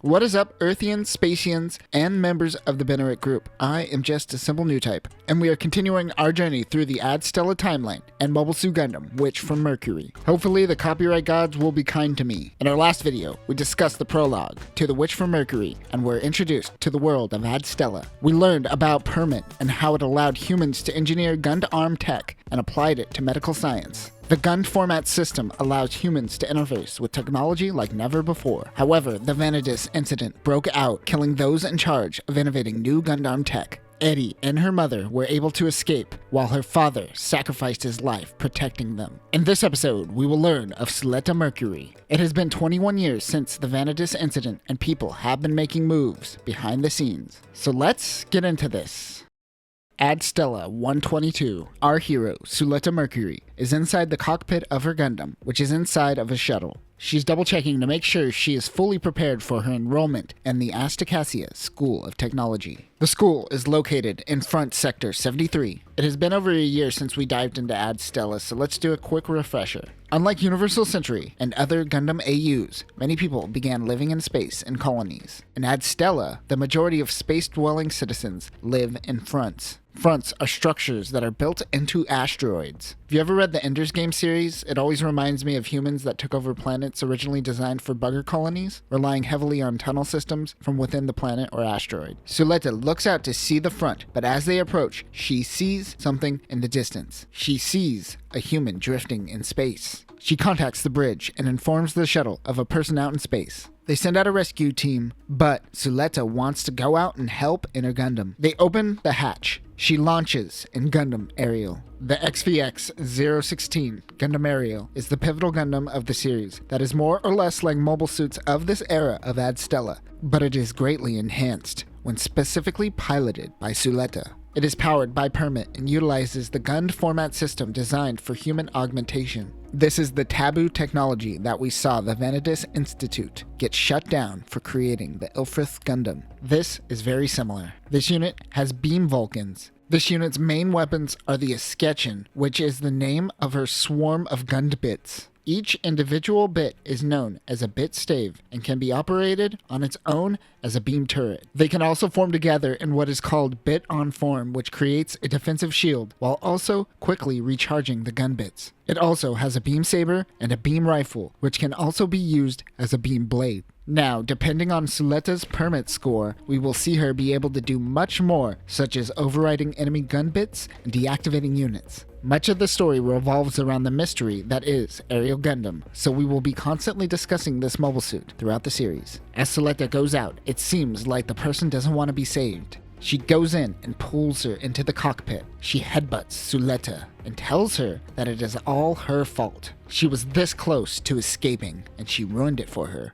What is up, eartheans, spacians, and members of the Benneric group? I am just a simple new type, and we are continuing our journey through the Stella timeline and Mobile Suit Gundam, Witch from Mercury. Hopefully the copyright gods will be kind to me. In our last video, we discussed the prologue to the Witch from Mercury and were introduced to the world of Stella. We learned about Permit and how it allowed humans to engineer Gundam tech and applied it to medical science. The gun format system allows humans to interface with technology like never before. However, the Vanadis incident broke out, killing those in charge of innovating new Gundam tech. Eddie and her mother were able to escape, while her father sacrificed his life protecting them. In this episode, we will learn of Suletta Mercury. It has been 21 years since the Vanadis incident, and people have been making moves behind the scenes. So let's get into this. Stella 122, our hero, Suletta Mercury, is inside the cockpit of her Gundam, which is inside of a shuttle. She's double-checking to make sure she is fully prepared for her enrollment in the Astakasia School of Technology. The school is located in Front Sector 73. It has been over a year since we dived into Stella, so let's do a quick refresher. Unlike Universal Century and other Gundam AUs, many people began living in space in colonies. In Stella, the majority of space-dwelling citizens live in fronts. Fronts are structures that are built into asteroids. If you ever read the Ender's Game series, it always reminds me of humans that took over planets originally designed for bugger colonies, relying heavily on tunnel systems from within the planet or asteroid. Suletta looks out to see the front, but as they approach, she sees something in the distance. She sees a human drifting in space. She contacts the bridge and informs the shuttle of a person out in space. They send out a rescue team, but Suletta wants to go out and help in her Gundam. They open the hatch. She launches in Gundam Ariel. The XVX-016 Gundam Ariel is the pivotal Gundam of the series that is more or less like mobile suits of this era of Stella, but it is greatly enhanced when specifically piloted by Suletta. It is powered by Permit and utilizes the Gund format system designed for human augmentation. This is the taboo technology that we saw the Vanadis Institute get shut down for creating the Ilfrith Gundam. This is very similar. This unit has beam Vulcans. This unit's main weapons are the Escutcheon, which is the name of her swarm of Gund bits. Each individual bit is known as a bit stave and can be operated on its own as a beam turret. They can also form together in what is called bit on form, which creates a defensive shield while also quickly recharging the gun bits. It also has a beam saber and a beam rifle, which can also be used as a beam blade. Now, depending on Suletta's Permit score, we will see her be able to do much more, such as overriding enemy gun bits and deactivating units. Much of the story revolves around the mystery that is Ariel Gundam, so we will be constantly discussing this mobile suit throughout the series. As Suletta goes out, it seems like the person doesn't want to be saved. She goes in and pulls her into the cockpit. She headbutts Suletta and tells her that it is all her fault. She was this close to escaping, and she ruined it for her.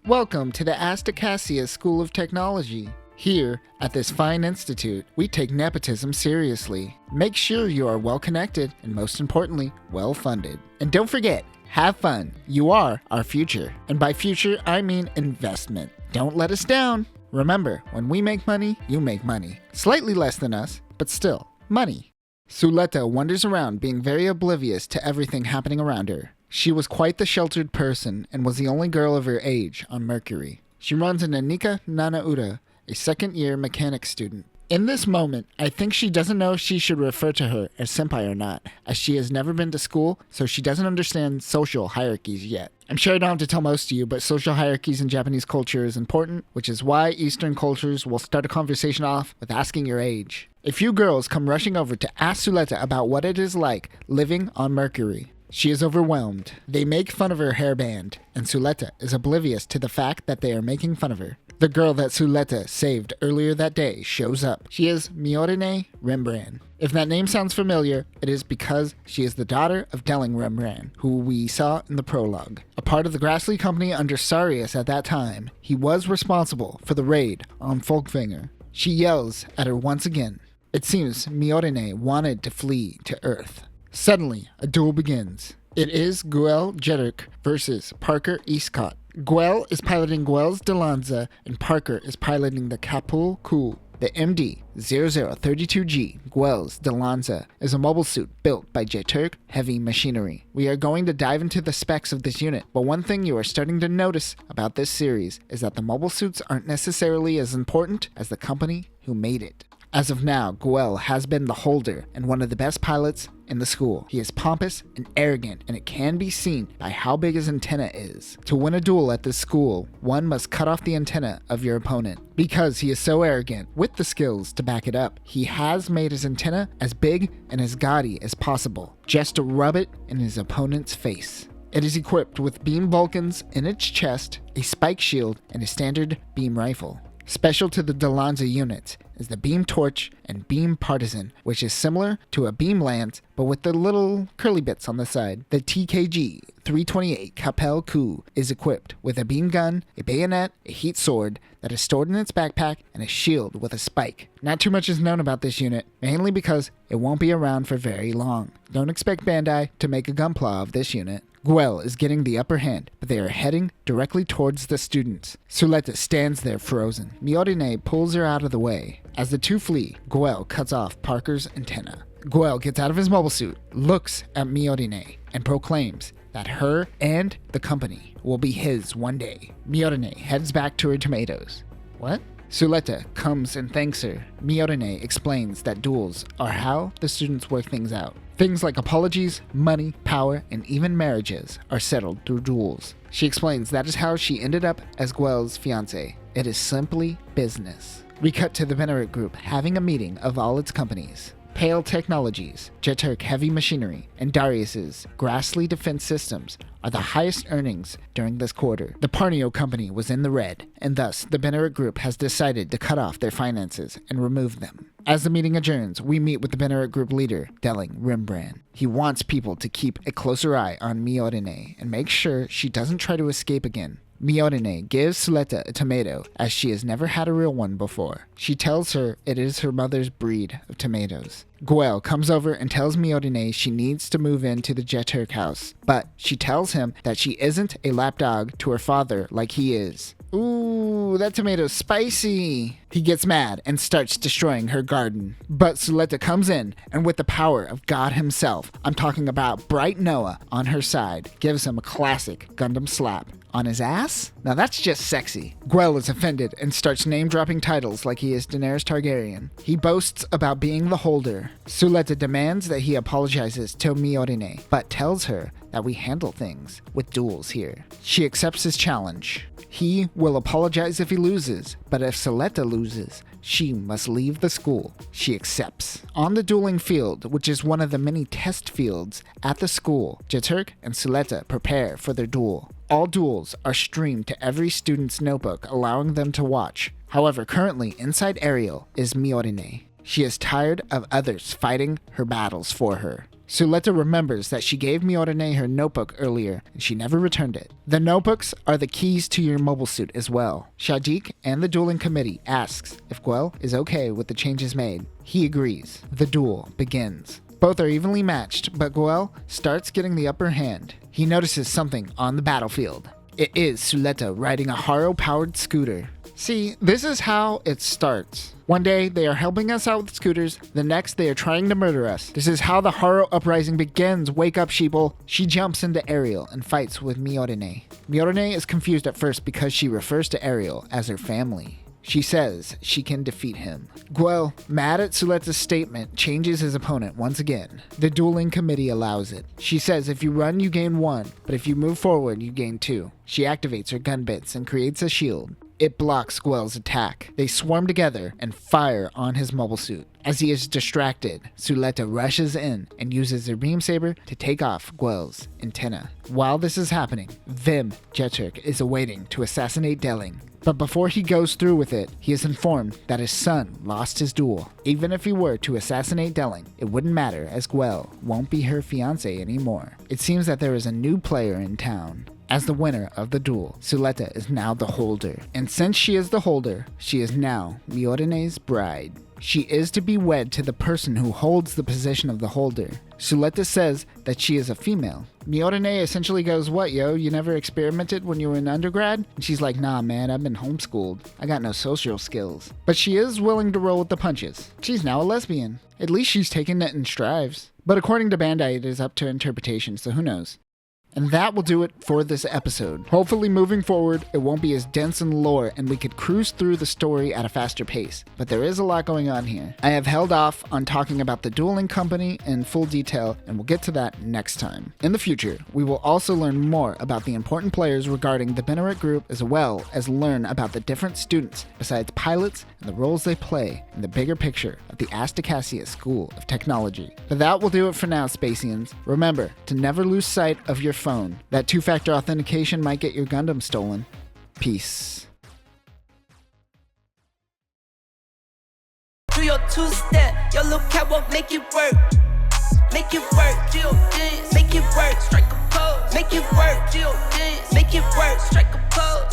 Welcome to the Astakasia School of Technology. Here, at this fine institute, we take nepotism seriously. Make sure you are well connected and, most importantly, well funded. And don't forget, have fun. You are our future. And by future, I mean investment. Don't let us down. Remember, when we make money, you make money. Slightly less than us, but still, money. Suletta wanders around being very oblivious to everything happening around her. She was quite the sheltered person and was the only girl of her age on Mercury. She runs into Nika Nanauda, a second-year mechanics student. In this moment, I think she doesn't know if she should refer to her as senpai or not, as she has never been to school, so she doesn't understand social hierarchies yet. I'm sure I don't have to tell most of you, but social hierarchies in Japanese culture is important, which is why Eastern cultures will start a conversation off with asking your age. A few girls come rushing over to ask Suletta about what it is like living on Mercury. She is overwhelmed. They make fun of her hairband, and Suletta is oblivious to the fact that they are making fun of her. The girl that Suletta saved earlier that day shows up. She is Miorine Rembrandt. If that name sounds familiar, it is because she is the daughter of Delling Rembrandt, who we saw in the prologue. A part of the Grassley Company under Sarius at that time, he was responsible for the raid on Folkvanger. She yells at her once again. It seems Miorine wanted to flee to Earth. Suddenly, a duel begins. It is Guel Jedrick versus Parker Eastcott. Guel is piloting Guel's Dilanza, and Parker is piloting the Kapul Kul The MD-0032G Guel's Dilanza is a mobile suit built by Jeturk Heavy Machinery. We are going to dive into the specs of this unit, but one thing you are starting to notice about this series is that the mobile suits aren't necessarily as important as the company who made it. As of now, Guel has been the holder and one of the best pilots in the school. He is pompous and arrogant, and it can be seen by how big his antenna is. To win a duel at this school, one must cut off the antenna of your opponent. Because he is so arrogant, with the skills to back it up, he has made his antenna as big and as gaudy as possible, just to rub it in his opponent's face. It is equipped with beam Vulcans in its chest, a spike shield, and a standard beam rifle. Special to the Dilanza units is the Beam Torch and Beam Partisan, which is similar to a Beam Lance, but with the little curly bits on the side. The TKG 328 Capel Coup is equipped with a beam gun, a bayonet, a heat sword that is stored in its backpack, and a shield with a spike. Not too much is known about this unit, mainly because it won't be around for very long. Don't expect Bandai to make a GUNPLA of this unit. Guel is getting the upper hand, but they are heading directly towards the students. Suleta stands there frozen. Miorine pulls her out of the way. As the two flee, Guel cuts off Parker's antenna. Guel gets out of his mobile suit, looks at Miorine, and proclaims that her and the company will be his one day. Miorine heads back to her tomatoes. What? Suleta comes and thanks her. Miorine explains that duels are how the students work things out. Things like apologies, money, power, and even marriages are settled through duels. She explains that is how she ended up as Guel's fiancé. It is simply business. We cut to the Venerate Group having a meeting of all its companies. Pale Technologies, Jeturk Heavy Machinery, and Darius's Grassley Defense Systems are the highest earnings during this quarter. The Parnio company was in the red, and thus the Venerate Group has decided to cut off their finances and remove them. As the meeting adjourns, we meet with the Venerate Group leader, Delling Rembrandt. He wants people to keep a closer eye on Miorine and make sure she doesn't try to escape again. Miorine gives Suleta a tomato, as she has never had a real one before. She tells her it is her mother's breed of tomatoes. Guel comes over and tells Miorine she needs to move into the Jeturk house, but she tells him that she isn't a lapdog to her father like he is. Ooh, that tomato's spicy. He gets mad and starts destroying her garden. But Suleta comes in, and with the power of God himself, I'm talking about Bright Noah, on her side, gives him a classic Gundam slap. On his ass? Now that's just sexy. Guel is offended and starts name-dropping titles like he is Daenerys Targaryen. He boasts about being the holder. Suleta demands that he apologizes to Miorine, but tells her that we handle things with duels here. She accepts his challenge. He will apologize if he loses, but if Suleta loses, she must leave the school. She accepts. On the dueling field, which is one of the many test fields at the school, Jeturk and Suleta prepare for their duel. All duels are streamed to every student's notebook, allowing them to watch. However, currently inside Ariel is Miorine. She is tired of others fighting her battles for her. Suleta remembers that she gave Miorine her notebook earlier, and she never returned it. The notebooks are the keys to your mobile suit as well. Shajik and the dueling committee asks if Guel is okay with the changes made. He agrees. The duel begins. Both are evenly matched, but Guel starts getting the upper hand. He notices something on the battlefield. It is Suleta riding a Haro-powered scooter. See, this is how it starts. One day, they are helping us out with scooters. The next, they are trying to murder us. This is how the Haro uprising begins. Wake up, sheeple. She jumps into Ariel and fights with Miorine. Miorine is confused at first because she refers to Ariel as her family. She says she can defeat him. Guel, mad at Suleta's statement, changes his opponent once again. The dueling committee allows it. She says if you run, you gain 1, but if you move forward, you gain 2. She activates her gun bits and creates a shield. It blocks Guel's attack. They swarm together and fire on his mobile suit. As he is distracted, Suleta rushes in and uses her beam saber to take off Guel's antenna. While this is happening, Vim Jeturk is awaiting to assassinate Delling. But before he goes through with it, he is informed that his son lost his duel. Even if he were to assassinate Delling, it wouldn't matter as Guel won't be her fiancé anymore. It seems that there is a new player in town. As the winner of the duel, Suleta is now the holder. And since she is the holder, she is now Miorine's bride. she is to be wed to the person who holds the position of the holder. Suleta says that she is a female. Miorine essentially goes, "What, yo, you never experimented when you were in undergrad?" And she's like, "Nah, man, I've been homeschooled. I got no social skills." But she is willing to roll with the punches. She's now a lesbian. At least she's taking it in strides. But according to Bandai, it is up to interpretation, so who knows? And that will do it for this episode. Hopefully moving forward, it won't be as dense in lore and we could cruise through the story at a faster pace. But there is a lot going on here. I have held off on talking about the dueling company in full detail, and we'll get to that next time. In the future, we will also learn more about the important players regarding the Benerit group, as well as learn about the different students besides pilots and the roles they play in the bigger picture of the Astacassia School of Technology. But that will do it for now, Spacians. Remember to never lose sight of your phone. That two-factor authentication might get your Gundam stolen. Peace. Do your two-step, your little catwalk, make it work. Make it work, Jill dance, make it work, strike a pose. Make it work, Jill dance, make it work, strike a pose.